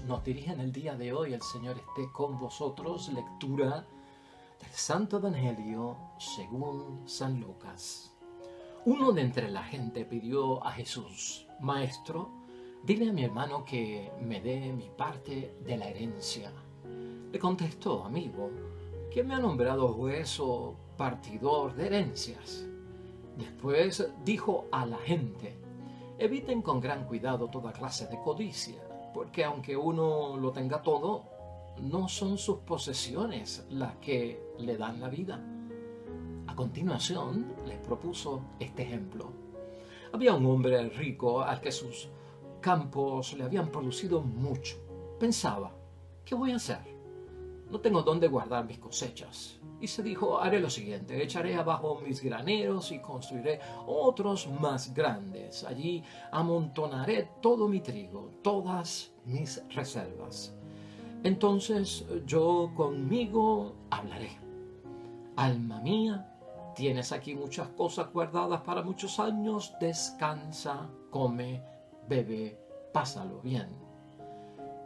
nos dirige en el día de hoy. El Señor esté con vosotros. Lectura del Santo Evangelio según San Lucas. Uno de entre la gente pidió a Jesús: Maestro, dile a mi hermano que me dé mi parte de la herencia. Le contestó: Amigo, ¿quién me ha nombrado juez o partidor de herencias? Después dijo a la gente: Eviten con gran cuidado toda clase de codicia, porque aunque uno lo tenga todo, no son sus posesiones las que le dan la vida. A continuación les propuso este ejemplo. Había un hombre rico al que sus campos le habían producido mucho. Pensaba: ¿qué voy a hacer? No tengo dónde guardar mis cosechas. Y se dijo: haré lo siguiente, echaré abajo mis graneros y construiré otros más grandes. Allí amontonaré todo mi trigo, todas mis reservas. Entonces yo conmigo hablaré: Alma mía, tienes aquí muchas cosas guardadas para muchos años. Descansa, come, bebe, pásalo bien.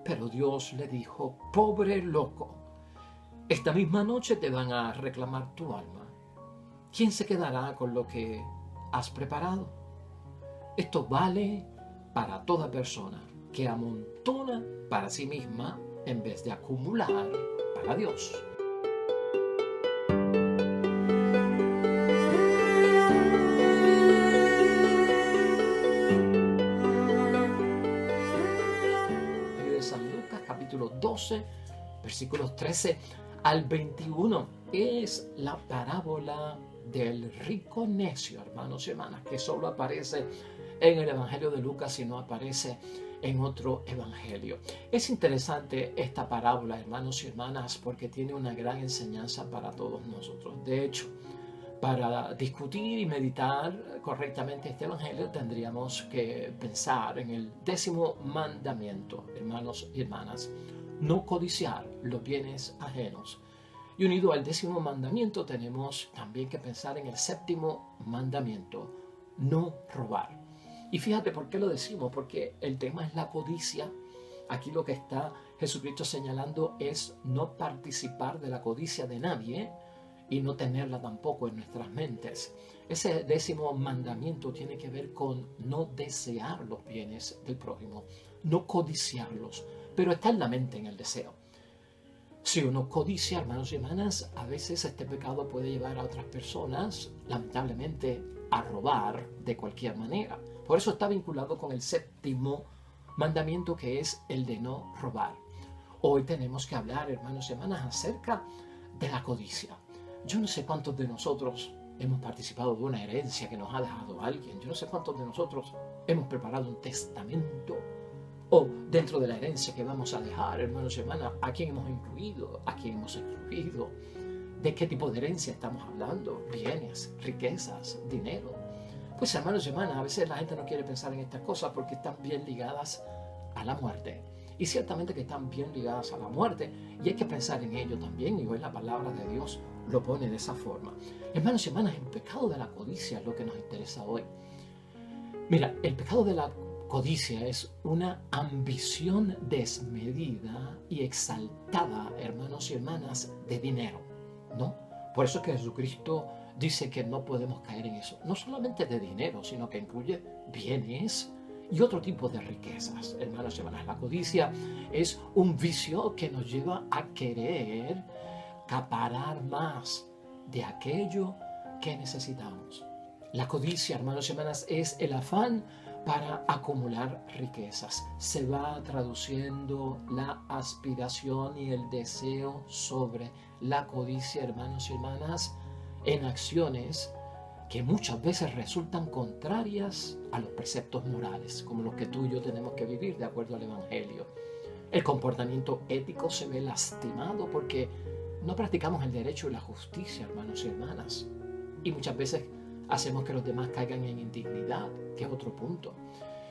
Pero Dios le dijo: Pobre loco, esta misma noche te van a reclamar tu alma. ¿Quién se quedará con lo que has preparado? Esto vale para toda persona que amontona para sí misma en vez de acumular para Dios. De San Lucas, capítulo 12, versículos 13 al 21, es la parábola del rico necio, hermanos y hermanas, que solo aparece en el Evangelio de Lucas y no aparece en otro evangelio. Es interesante esta parábola, hermanos y hermanas, porque tiene una gran enseñanza para todos nosotros. De hecho, para discutir y meditar correctamente este evangelio tendríamos que pensar en el 10º mandamiento, hermanos y hermanas: no codiciar los bienes ajenos. Y unido al 10º mandamiento tenemos también que pensar en el 7º mandamiento: no robar. Y fíjate por qué lo decimos, porque el tema es la codicia. Aquí lo que está Jesucristo señalando es no participar de la codicia de nadie y no tenerla tampoco en nuestras mentes. Ese 10º mandamiento tiene que ver con no desear los bienes del prójimo, no codiciarlos, pero está en la mente, en el deseo. Si uno codicia, hermanos y hermanas, a veces este pecado puede llevar a otras personas, lamentablemente, a robar de cualquier manera. Por eso está vinculado con el 7º mandamiento, que es el de no robar. Hoy tenemos que hablar, hermanos y hermanas, acerca de la codicia. Yo no sé cuántos de nosotros hemos participado de una herencia que nos ha dejado alguien. Yo no sé cuántos de nosotros hemos preparado un testamento, o dentro de la herencia que vamos a dejar, hermanos y hermanas, a quién hemos incluido, a quién hemos excluido, de qué tipo de herencia estamos hablando: bienes, riquezas, dinero. Pues, hermanos y hermanas, a veces la gente no quiere pensar en estas cosas porque están bien ligadas a la muerte. Y ciertamente que están bien ligadas a la muerte, y hay que pensar en ello también, y hoy la palabra de Dios lo pone de esa forma. Hermanos y hermanas, el pecado de la codicia es lo que nos interesa hoy. Mira, el pecado de la codicia es una ambición desmedida y exaltada, hermanos y hermanas, de dinero, ¿no? Por eso es que Jesucristo dice que no podemos caer en eso. No solamente de dinero, sino que incluye bienes y otro tipo de riquezas. Hermanos y hermanas, la codicia es un vicio que nos lleva a querer acaparar más de aquello que necesitamos. La codicia, hermanos y hermanas, es el afán para acumular riquezas. Se va traduciendo la aspiración y el deseo sobre la codicia, hermanos y hermanas, en acciones que muchas veces resultan contrarias a los preceptos morales, como los que tú y yo tenemos que vivir de acuerdo al Evangelio. El comportamiento ético se ve lastimado porque no practicamos el derecho y la justicia, hermanos y hermanas. Y muchas veces hacemos que los demás caigan en indignidad, que es otro punto.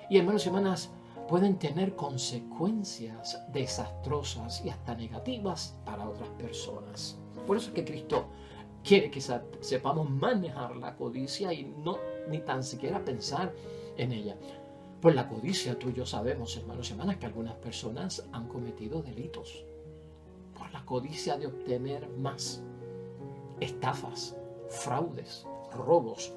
Y, hermanos y hermanas, pueden tener consecuencias desastrosas y hasta negativas para otras personas. Por eso es que Cristo quiere que sepamos manejar la codicia y no ni tan siquiera pensar en ella. Por la codicia, tú y yo sabemos, hermanos y hermanas, que algunas personas han cometido delitos. Por la codicia de obtener más. Estafas, fraudes, robos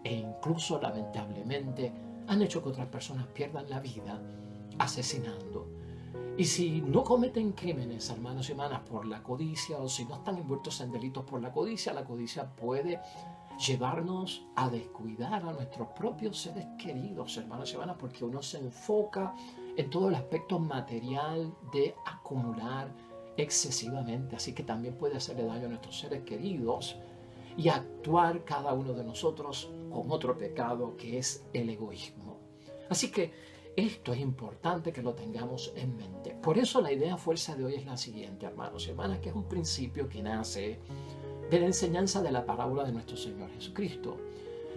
e incluso, lamentablemente, han hecho que otras personas pierdan la vida asesinando. Y si no cometen crímenes, hermanos y hermanas, por la codicia, o si no están envueltos en delitos por la codicia puede llevarnos a descuidar a nuestros propios seres queridos, hermanos y hermanas, porque uno se enfoca en todo el aspecto material de acumular excesivamente, así que también puede hacerle daño a nuestros seres queridos y actuar cada uno de nosotros con otro pecado que es el egoísmo. Así que esto es importante que lo tengamos en mente. Por eso la idea fuerza de hoy es la siguiente, hermanos y hermanas, que es un principio que nace de la enseñanza de la parábola de nuestro Señor Jesucristo.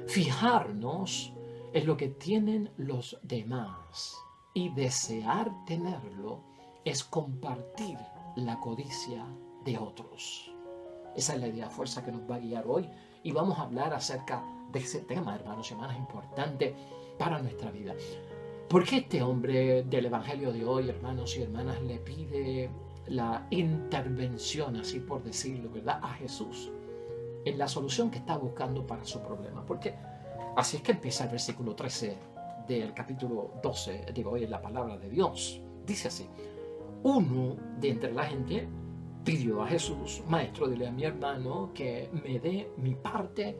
Fijarnos en lo que tienen los demás y desear tenerlo es compartir la codicia de otros. Esa es la idea fuerza que nos va a guiar hoy y vamos a hablar acerca de ese tema, hermanos y hermanas, importante para nuestra vida. ¿Por qué este hombre del Evangelio de hoy, hermanos y hermanas, le pide la intervención, así por decirlo, ¿verdad?, a Jesús en la solución que está buscando para su problema? Porque así es que empieza el versículo 13 del capítulo 12 de hoy en la palabra de Dios. Dice así: uno de entre la gente pidió a Jesús: Maestro, dile a mi hermano que me dé mi parte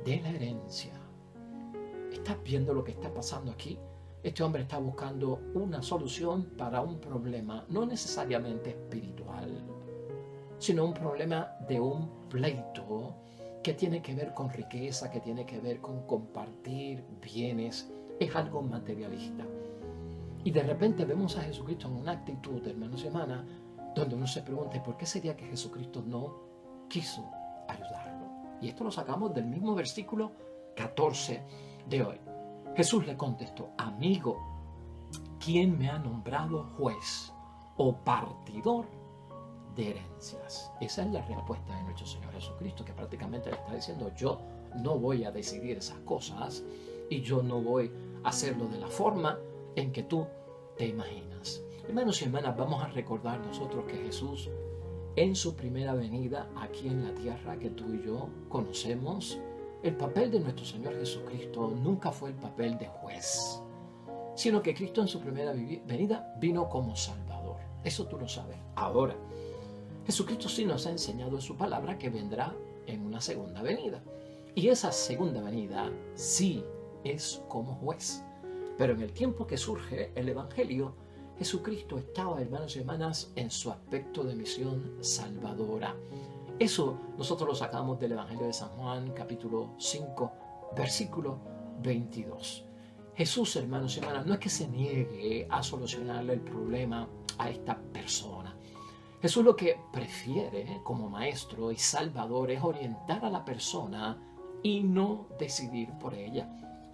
de la herencia. ¿Estás viendo lo que está pasando aquí? Este hombre está buscando una solución para un problema no necesariamente espiritual, sino un problema de un pleito que tiene que ver con riqueza, que tiene que ver con compartir bienes. Es algo materialista. Y de repente vemos a Jesucristo en una actitud, hermanos y hermanas, donde uno se pregunta: ¿por qué sería que Jesucristo no quiso ayudarlo? Y esto lo sacamos del mismo versículo 14 de hoy. Jesús le contestó: amigo, ¿quién me ha nombrado juez o partidor de herencias? Esa es la respuesta de nuestro Señor Jesucristo, que prácticamente le está diciendo: yo no voy a decidir esas cosas y yo no voy a hacerlo de la forma en que tú te imaginas. Hermanos y hermanas, vamos a recordar nosotros que Jesús, en su primera venida aquí en la tierra que tú y yo conocemos, el papel de nuestro Señor Jesucristo nunca fue el papel de juez, sino que Cristo en su primera venida vino como Salvador. Eso tú lo sabes. Ahora, Jesucristo sí nos ha enseñado en su palabra que vendrá en una segunda venida. Y esa segunda venida sí es como juez. Pero en el tiempo que surge el Evangelio, Jesucristo estaba, hermanos y hermanas, en su aspecto de misión salvadora. Eso nosotros lo sacamos del Evangelio de San Juan, capítulo 5, versículo 22. Jesús, hermanos y hermanas, no es que se niegue a solucionarle el problema a esta persona. Jesús lo que prefiere como maestro y salvador es orientar a la persona y no decidir por ella.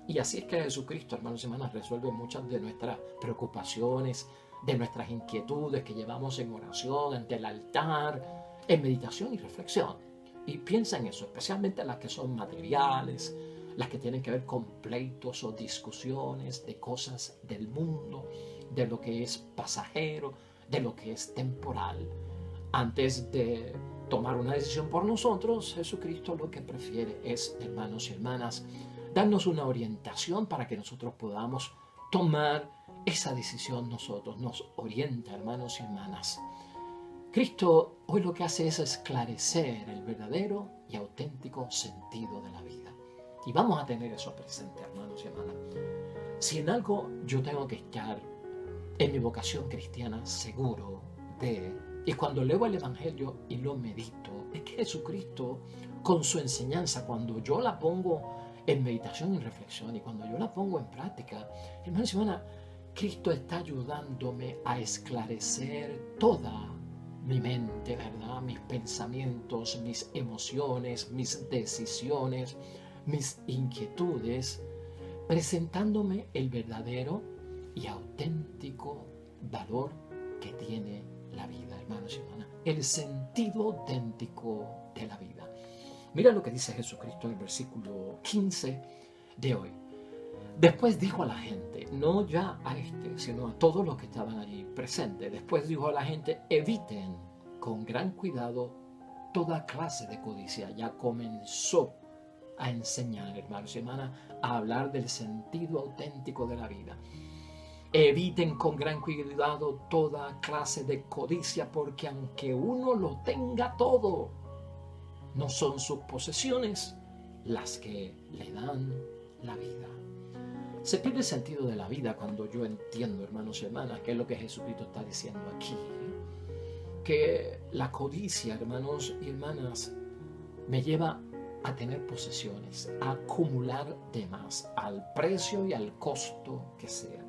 Y así es que Jesucristo, hermanos y hermanas, resuelve muchas de nuestras preocupaciones, de nuestras inquietudes que llevamos en oración, ante el altar, en meditación y reflexión. Y piensa en eso, especialmente las que son materiales, las que tienen que ver con pleitos o discusiones de cosas del mundo, de lo que es pasajero, de lo que es temporal. Antes de tomar una decisión por nosotros, Jesucristo lo que prefiere es, hermanos y hermanas, darnos una orientación para que nosotros podamos tomar esa decisión nosotros. Nos orienta, hermanos y hermanas. Cristo hoy lo que hace es esclarecer el verdadero y auténtico sentido de la vida. Y vamos a tener eso presente, hermanos y hermanas. Si en algo yo tengo que estar en mi vocación cristiana seguro de, y cuando leo el Evangelio y lo medito, es que Jesucristo, con su enseñanza, cuando yo la pongo en meditación y reflexión y cuando yo la pongo en práctica, hermanos y hermanas, Cristo está ayudándome a esclarecer toda mi mente, ¿verdad? Mis pensamientos, mis emociones, mis decisiones, mis inquietudes, presentándome el verdadero y auténtico valor que tiene la vida, hermanos y hermanas, el sentido auténtico de la vida. Mira lo que dice Jesucristo en el versículo 15 de hoy. Después dijo a la gente, no ya a este, sino a todos los que estaban allí presentes, después dijo a la gente, eviten con gran cuidado toda clase de codicia. Ya comenzó a enseñar, hermanos y hermanas, a hablar del sentido auténtico de la vida. Eviten con gran cuidado toda clase de codicia, porque aunque uno lo tenga todo, no son sus posesiones las que le dan la vida. Se pierde el sentido de la vida cuando yo entiendo, hermanos y hermanas, qué es lo que Jesucristo está diciendo aquí. Que la codicia, hermanos y hermanas, me lleva a tener posesiones, a acumular de más, al precio y al costo que sea.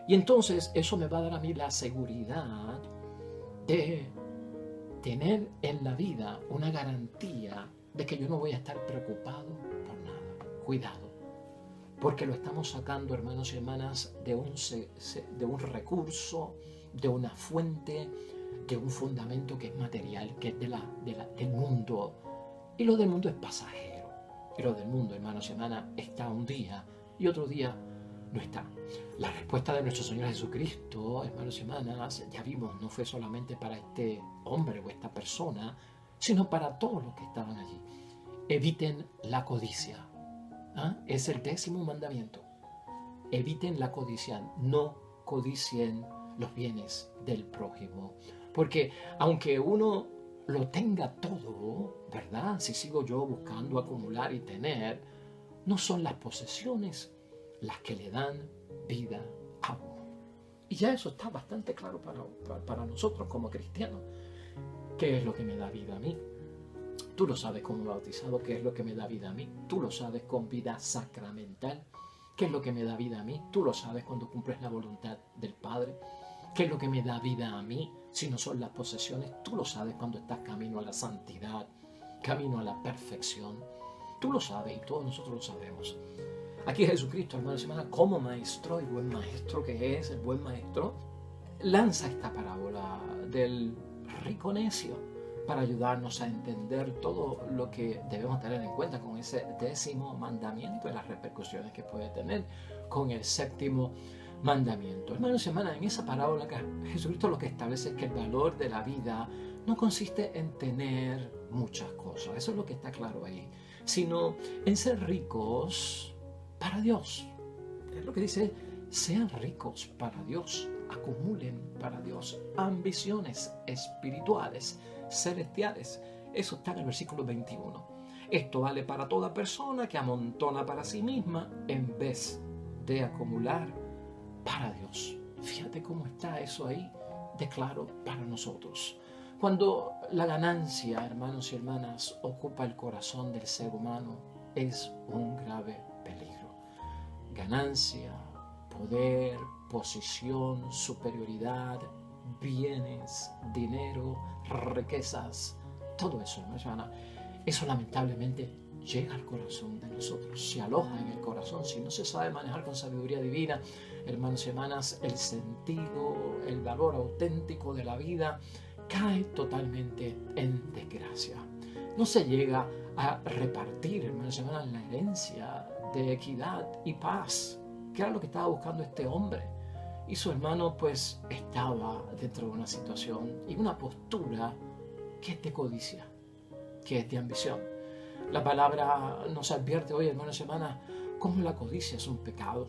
Y entonces eso me va a dar a mí la seguridad de tener en la vida una garantía de que yo no voy a estar preocupado por nada. Cuidado, porque lo estamos sacando, hermanos y hermanas, de un recurso, de una fuente, de un fundamento que es material, que es del mundo. Y lo del mundo es pasajero. Y lo del mundo, hermanos y hermanas, está un día y otro día no está. La respuesta de nuestro Señor Jesucristo, hermanos y hermanas, ya vimos, no fue solamente para este hombre o esta persona, sino para todos los que estaban allí. Eviten la codicia. Es el 10º mandamiento. Eviten la codicia. No codicien los bienes del prójimo. Porque aunque uno lo tenga todo, ¿verdad? Si sigo yo buscando acumular y tener, no son las posesiones las que le dan vida a uno. Y ya eso está bastante claro para nosotros como cristianos. ¿Qué es lo que me da vida a mí? Tú lo sabes como bautizado, ¿qué es lo que me da vida a mí? Tú lo sabes con vida sacramental. ¿Qué es lo que me da vida a mí? Tú lo sabes cuando cumples la voluntad del Padre. ¿Qué es lo que me da vida a mí si no son las posesiones? Tú lo sabes cuando estás camino a la santidad, camino a la perfección. Tú lo sabes y todos nosotros lo sabemos. Aquí Jesucristo, hermanos y hermanas, como maestro y buen maestro que es, el buen maestro, lanza esta parábola del rico necio para ayudarnos a entender todo lo que debemos tener en cuenta con ese 10º mandamiento y las repercusiones que puede tener con el 7º mandamiento. Hermanos y hermanas, en esa parábola Jesucristo lo que establece es que el valor de la vida no consiste en tener muchas cosas, eso es lo que está claro ahí, sino en ser ricos para Dios. Es lo que dice, sean ricos para Dios, acumulen para Dios ambiciones espirituales, celestiales. Eso está en el versículo 21. Esto vale para toda persona que amontona para sí misma en vez de acumular para Dios. Fíjate cómo está eso ahí de claro para nosotros. Cuando la ganancia, hermanos y hermanas, ocupa el corazón del ser humano, es un grave peligro. Ganancia, poder, posición, superioridad, bienes, dinero, riquezas, todo eso, hermano, eso lamentablemente llega al corazón de nosotros, se aloja en el corazón. Si no se sabe manejar con sabiduría divina, hermanos y hermanas, el sentido, el valor auténtico de la vida cae totalmente en desgracia. No se llega a repartir, hermanos y hermanas, la herencia de equidad y paz, que era lo que estaba buscando este hombre. Y su hermano pues estaba dentro de una situación y una postura que es de codicia, que es de ambición. La palabra nos advierte hoy, hermanos y hermanas, cómo la codicia es un pecado.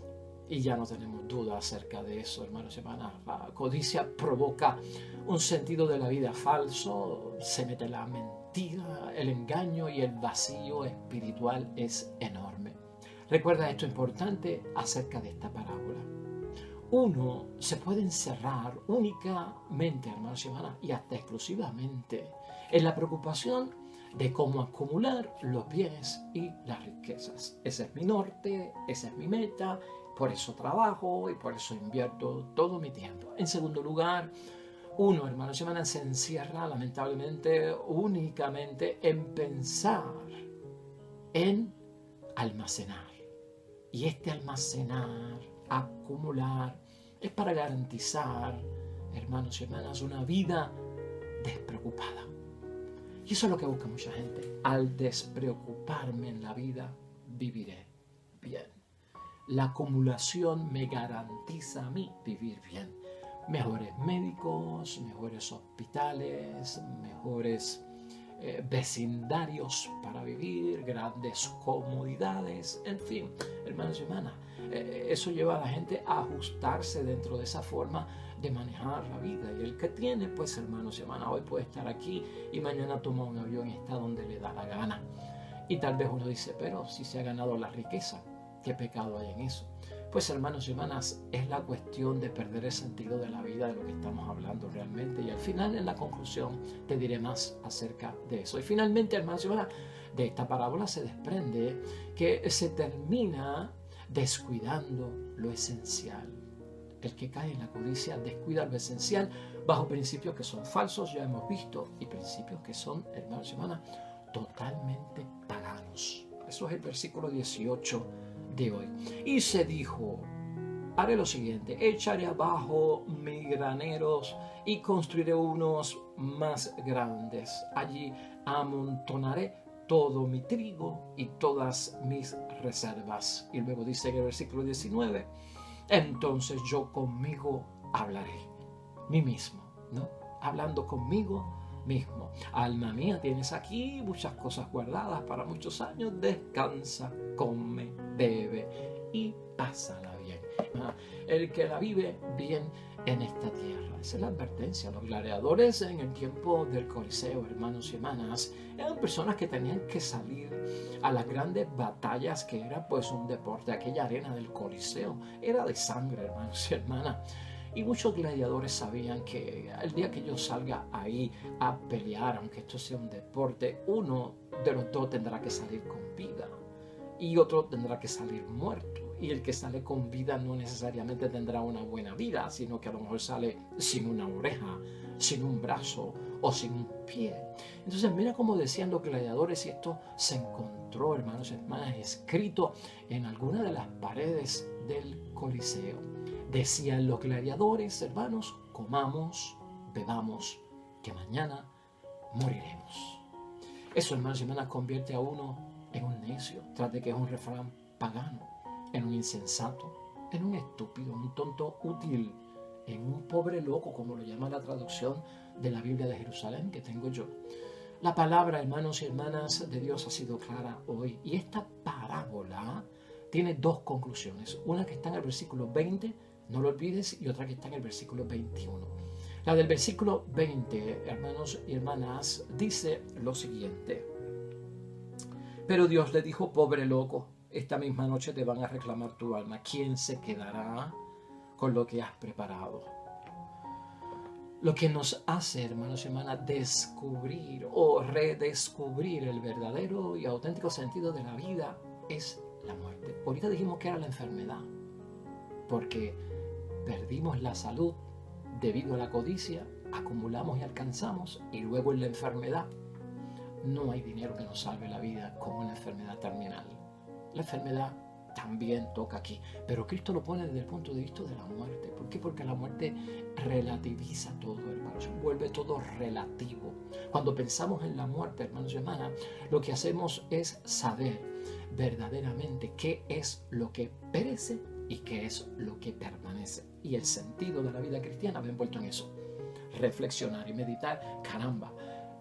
Y ya no tenemos duda acerca de eso, hermanos y hermanas. La codicia provoca un sentido de la vida falso, se mete la mentira, el engaño y el vacío espiritual es enorme. Recuerda esto importante acerca de esta parábola. Uno se puede encerrar únicamente, hermanos y hermanas, y hasta exclusivamente en la preocupación de cómo acumular los bienes y las riquezas. Ese es mi norte, esa es mi meta, por eso trabajo y por eso invierto todo mi tiempo. En segundo lugar, uno, hermanos y hermanas, se encierra lamentablemente únicamente en pensar en almacenar. Y este almacenar, acumular, es para garantizar, hermanos y hermanas, una vida despreocupada. Y eso es lo que busca mucha gente. Al despreocuparme en la vida, viviré bien. la acumulación me garantiza a mí vivir bien. Mejores médicos, mejores hospitales, mejores vecindarios para vivir, grandes comodidades, en fin, hermanos y hermanas, eso lleva a la gente a ajustarse dentro de esa forma de manejar la vida. Y el que tiene, pues hermanos y hermanas, hoy puede estar aquí y mañana toma un avión y está donde le da la gana. Y tal vez uno dice, pero si se ha ganado la riqueza, ¿qué pecado hay en eso? Pues hermanos y hermanas, es la cuestión de perder el sentido de la vida, de lo que estamos hablando realmente. Y al final, en la conclusión, te diré más acerca de eso. Y finalmente, hermanos y hermanas, de esta parábola se desprende que se termina descuidando lo esencial. El que cae en la codicia descuida lo esencial bajo principios que son falsos, ya hemos visto, y principios que son, hermanos y hermanas, totalmente paganos. Eso es el versículo 18 de hoy. Y se dijo, haré lo siguiente, echaré abajo mis graneros y construiré unos más grandes. Allí amontonaré todo mi trigo y todas mis reservas. Y luego dice en el versículo 19, entonces yo conmigo hablaré, mí mismo, ¿no? Hablando conmigo mismo. Alma mía, tienes aquí muchas cosas guardadas para muchos años, descansa, come, bebe y pásala bien. El que la vive bien en esta tierra. Esa es la advertencia. Los gladiadores en el tiempo del Coliseo, hermanos y hermanas, eran personas que tenían que salir a las grandes batallas, que era pues un deporte. Aquella arena del Coliseo era de sangre, hermanos y hermanas. Y muchos gladiadores sabían que el día que yo salga ahí a pelear, aunque esto sea un deporte, uno de los dos tendrá que salir con vida y otro tendrá que salir muerto. Y el que sale con vida no necesariamente tendrá una buena vida, sino que a lo mejor sale sin una oreja, sin un brazo o sin un pie. Entonces mira cómo decían los gladiadores, y esto se encontró, hermanos y hermanas, escrito en alguna de las paredes del Coliseo. Decían los gladiadores, hermanos, comamos, bebamos, que mañana moriremos. Eso, hermanos y hermanas, convierte a uno en un necio, tras de que es un refrán pagano, en un insensato, en un estúpido, un tonto útil, en un pobre loco, como lo llama la traducción de la Biblia de Jerusalén que tengo yo. La palabra, hermanos y hermanas, de Dios ha sido clara hoy. Y esta parábola tiene dos conclusiones. Una que está en el versículo 20, no lo olvides, y otra que está en el versículo 21. La del versículo 20, hermanos y hermanas, dice lo siguiente. Pero Dios le dijo, pobre loco, esta misma noche te van a reclamar tu alma. ¿Quién se quedará con lo que has preparado? Lo que nos hace, hermanos y hermanas, descubrir o redescubrir el verdadero y auténtico sentido de la vida es la muerte. Ahorita dijimos que era la enfermedad, porque perdimos la salud debido a la codicia, acumulamos y alcanzamos, y luego en la enfermedad no hay dinero que nos salve la vida como una enfermedad terminal. La enfermedad también toca aquí, pero Cristo lo pone desde el punto de vista de la muerte. ¿Por qué? Porque la muerte relativiza todo, hermanos, vuelve todo relativo. Cuando pensamos en la muerte, hermanos y hermanas, lo que hacemos es saber verdaderamente qué es lo que perece y qué es lo que permanece. Y el sentido de la vida cristiana va envuelto en eso. Reflexionar y meditar, caramba,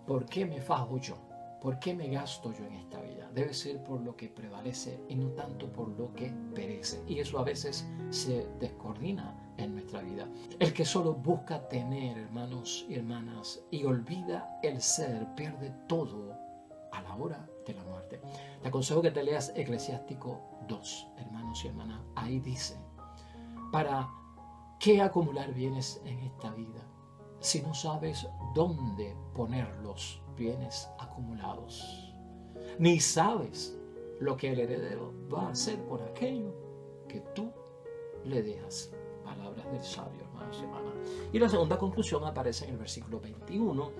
¿por qué me fajo yo? ¿Por qué me gasto yo en esta vida? Debe ser por lo que prevalece y no tanto por lo que perece. Y eso a veces se descoordina en nuestra vida. El que solo busca tener, hermanos y hermanas, y olvida el ser, pierde todo a la hora de la muerte. Te aconsejo que te leas Eclesiástico 2, hermanos y hermanas. Ahí dice, ¿para qué acumular bienes en esta vida si no sabes dónde poner los bienes acumulados? Ni sabes lo que el heredero va a hacer con aquello que tú le dejas. Palabras del sabio, hermanos y hermanas. Y la segunda conclusión aparece en el versículo 21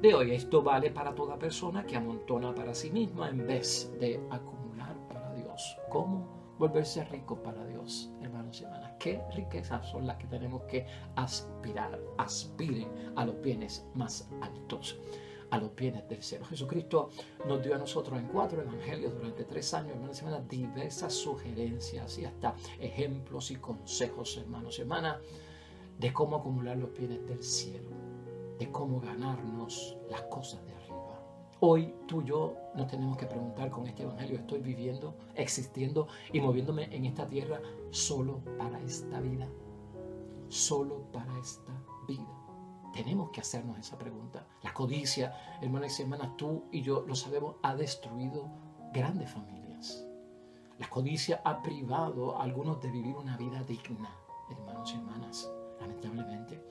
de hoy. Esto vale para toda persona que amontona para sí misma en vez de acumular para Dios. ¿Cómo volverse rico para Dios, hermanos y hermanas? ¿Qué riquezas son las que tenemos que aspirar? Aspiren a los bienes más altos. a los bienes del cielo. Jesucristo nos dio a nosotros en 4 evangelios durante 3 años, hermanos y hermanas, diversas sugerencias y hasta ejemplos y consejos, hermanos y hermanas, de cómo acumular los bienes del cielo, de cómo ganarnos las cosas de arriba. Hoy tú y yo nos tenemos que preguntar con este evangelio: ¿estoy viviendo, existiendo y moviéndome en esta tierra solo para esta vida? Solo para esta vida. Tenemos que hacernos esa pregunta. La codicia, hermanos y hermanas, tú y yo lo sabemos, ha destruido grandes familias. La codicia ha privado a algunos de vivir una vida digna, hermanos y hermanas, lamentablemente.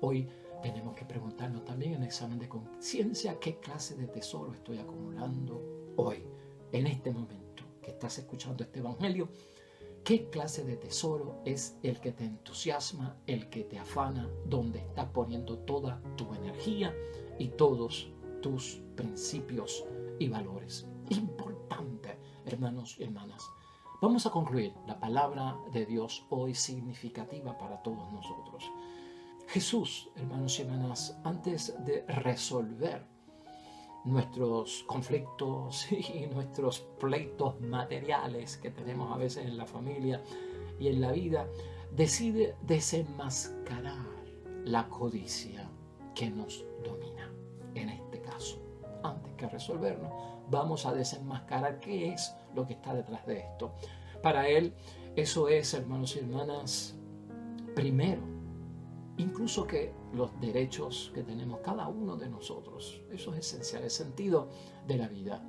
Hoy tenemos que preguntarnos también en el examen de conciencia: ¿qué clase de tesoro estoy acumulando hoy, en este momento que estás escuchando este evangelio? ¿Qué clase de tesoro es el que te entusiasma, el que te afana, donde estás poniendo toda tu energía y todos tus principios y valores? Importante, hermanos y hermanas. Vamos a concluir la palabra de Dios hoy significativa para todos nosotros. Jesús, hermanos y hermanas, antes de resolver nuestros conflictos y nuestros pleitos materiales que tenemos a veces en la familia y en la vida, decide desenmascarar la codicia que nos domina. En este caso, antes que resolvernos, vamos a desenmascarar qué es lo que está detrás de esto. Para él, eso es, hermanos y hermanas, primero, incluso que los derechos que tenemos cada uno de nosotros. Eso es esencial, el sentido de la vida.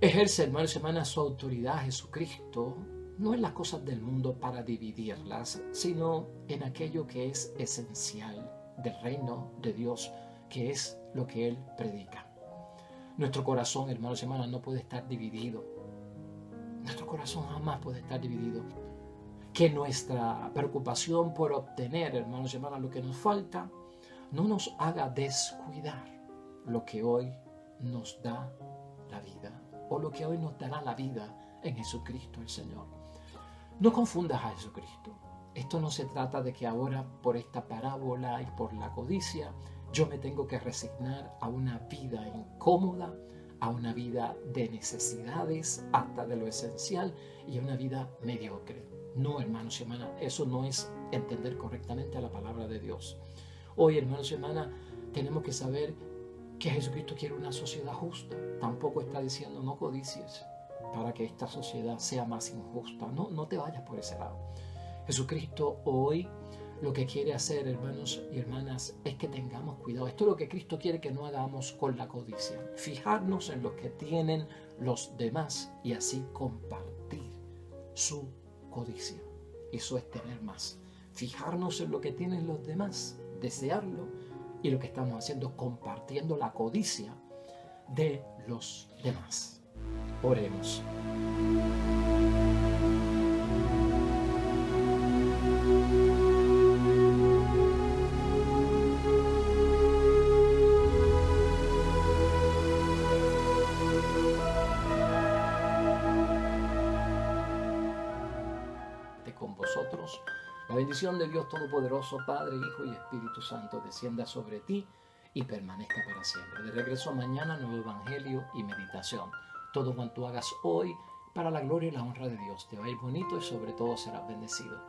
Ejerce, hermanos y hermanas, su autoridad Jesucristo, no en las cosas del mundo para dividirlas, sino en aquello que es esencial del reino de Dios, que es lo que Él predica. Nuestro corazón, hermanos y hermanas, no puede estar dividido. Nuestro corazón jamás puede estar dividido. Que nuestra preocupación por obtener, hermanos y hermanas, lo que nos falta, no nos haga descuidar lo que hoy nos da la vida, o lo que hoy nos dará la vida en Jesucristo el Señor. No confundas a Jesucristo. Esto no se trata de que ahora, por esta parábola y por la codicia, yo me tengo que resignar a una vida incómoda, a una vida de necesidades, hasta de lo esencial, y a una vida mediocre. No, hermanos y hermanas, eso no es entender correctamente a la palabra de Dios. Hoy, hermanos y hermanas, tenemos que saber que Jesucristo quiere una sociedad justa. Tampoco está diciendo no codicies para que esta sociedad sea más injusta. No te vayas por ese lado. Jesucristo hoy lo que quiere hacer, hermanos y hermanas, es que tengamos cuidado. Esto es lo que Cristo quiere que no hagamos con la codicia. Fijarnos en lo que tienen los demás y así compartir su codicia. Eso es tener más. Fijarnos en lo que tienen los demás, desearlo, y lo que estamos haciendo, compartiendo la codicia de los demás. Oremos. Con vosotros, la bendición de Dios Todopoderoso, Padre, Hijo y Espíritu Santo, descienda sobre ti y permanezca para siempre. De regreso mañana, nuevo evangelio y meditación. Todo cuanto hagas hoy, para la gloria y la honra de Dios, te va a ir bonito y sobre todo serás bendecido.